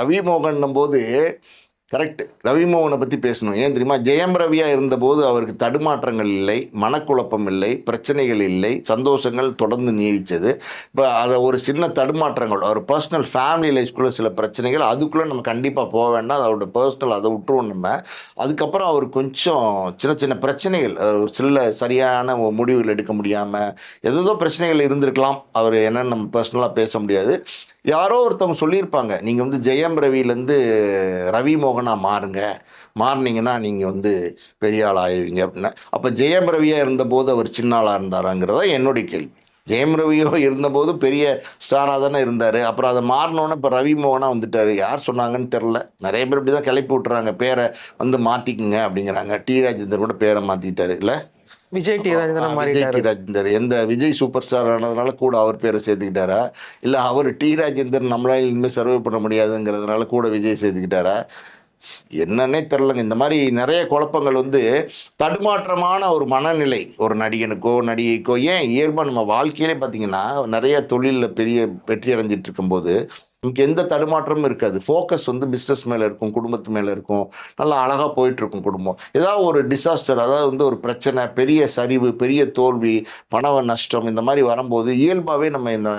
ரவி மோகன்னும் போது கரெக்ட். ரவி மோகனை பற்றி பேசணும். ஏன் தெரியுமா? ஜெயம் ரவியாக இருந்தபோது அவருக்கு தடுமாற்றங்கள் இல்லை, மனக்குழப்பம் இல்லை, பிரச்சனைகள் இல்லை, சந்தோஷங்கள் தொடர்ந்து நீடித்தது. இப்போ அதை ஒரு சின்ன தடுமாற்றங்கள், அவர் பர்சனல் ஃபேமிலி லைஃப்குள்ளே சில பிரச்சனைகள், அதுக்குள்ளே நம்ம கண்டிப்பாக போக வேண்டாம். அதோட பர்சனல் அதை விட்டுருவோம் நம்ம. அதுக்கப்புறம் அவர் கொஞ்சம் சின்ன சின்ன பிரச்சனைகள், சில சரியான முடிவுகள் எடுக்க முடியாமல் ஏதோ பிரச்சனைகள் இருந்திருக்கலாம். அவர் என்னன்னு நம்ம பர்சனலாக பேச முடியாது. யாரோ ஒருத்தவங்க சொல்லியிருப்பாங்க, நீங்கள் வந்து ஜெயம் ரவியிலேருந்து ரவி மோகனா மாறுங்க, மாறினீங்கன்னா நீங்கள் வந்து பெரிய ஆள் ஆயிடுவீங்க அப்படின்னு. அப்போ ஜெயம் ரவியாக இருந்தபோது அவர் சின்ன ஆளாக இருந்தாராங்கிறதா என்னுடைய கேள்வி. ஜெயம் ரவியோ இருந்தபோது பெரிய ஸ்டாராக தானே இருந்தார். அப்புறம் அதை மாறினோன்னே இப்போ ரவி மோகனாக வந்துட்டார். யார் சொன்னாங்கன்னு தெரில. நிறைய பேர் இப்படி தான் கிளப்பி விட்டுறாங்க, பேரை வந்து மாற்றிக்குங்க அப்படிங்கிறாங்க. டி ராஜேந்தர் கூட பேரை மாற்றிட்டாரு இல்லை? விஜய் டி ராஜேந்திரன் விஜய் டி ராஜேந்தர் எந்த விஜய் சூப்பர் ஸ்டார் ஆனதுனால கூட அவர் பேரை சேர்த்துக்கிட்டாரா, இல்லை அவர் டி ராஜேந்தர் நம்மளால இனிமேல் சர்வே பண்ண முடியாதுங்கிறதுனால கூட விஜய் சேர்த்துக்கிட்டாரா, என்னன்னே தெரிலங்க. இந்த மாதிரி நிறைய குழப்பங்கள் வந்து தடுமாற்றமான ஒரு மனநிலை ஒரு நடிகனுக்கோ நடிகைக்கோ, ஏன் இயல்பாக நம்ம வாழ்க்கையிலே பார்த்தீங்கன்னா நிறைய தொழிலில் பெரிய வெற்றி அடைஞ்சிட்டு இருக்கும்போது நமக்கு எந்த தடுமாற்றமும் இருக்காது. ஃபோக்கஸ் வந்து பிஸ்னஸ் மேலே இருக்கும், குடும்பத்து மேலே இருக்கும், நல்லா அழகாக போயிட்டுருக்கும் குடும்பம். ஏதாவது ஒரு டிசாஸ்டர், அதாவது வந்து ஒரு பிரச்சனை, பெரிய சரிவு, பெரிய தோல்வி, பண நஷ்டம், இந்த மாதிரி வரும்போது இயல்பாகவே நம்ம இந்த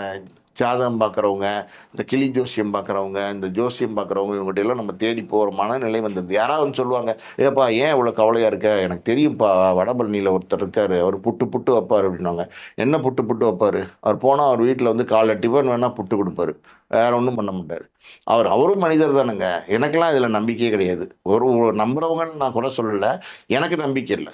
ஜாதகம் பார்க்குறவங்க, இந்த கிளி ஜோசியம் பார்க்குறவங்க, இந்த ஜோசியம் பார்க்குறவங்க, இவங்ககிட்டலாம் நம்ம தேடி போகிற மனநிலை வந்துடுது. யாராவது வந்து சொல்லுவாங்க, ஏப்பா ஏன் இவ்வளோ கவலையாக இருக்க, எனக்கு தெரியும்ப்பா, வடபழனியில் ஒருத்தர் இருக்கார், அவர் புட்டு புட்டு வைப்பார் அப்படின்வாங்க. என்ன புட்டு புட்டு வைப்பார்? அவர் போனால் அவர் வீட்டில் வந்து காலைல டிஃபன் வேணால் புட்டு கொடுப்பாரு, வேற ஒன்றும் பண்ண மாட்டார். அவரும் மனிதர் தானுங்க. எனக்கெல்லாம் இதில் நம்பிக்கையே கிடையாது. ஒரு நம்புறவங்கன்னு நான் கூட சொல்லலை, எனக்கு நம்பிக்கை இல்லை.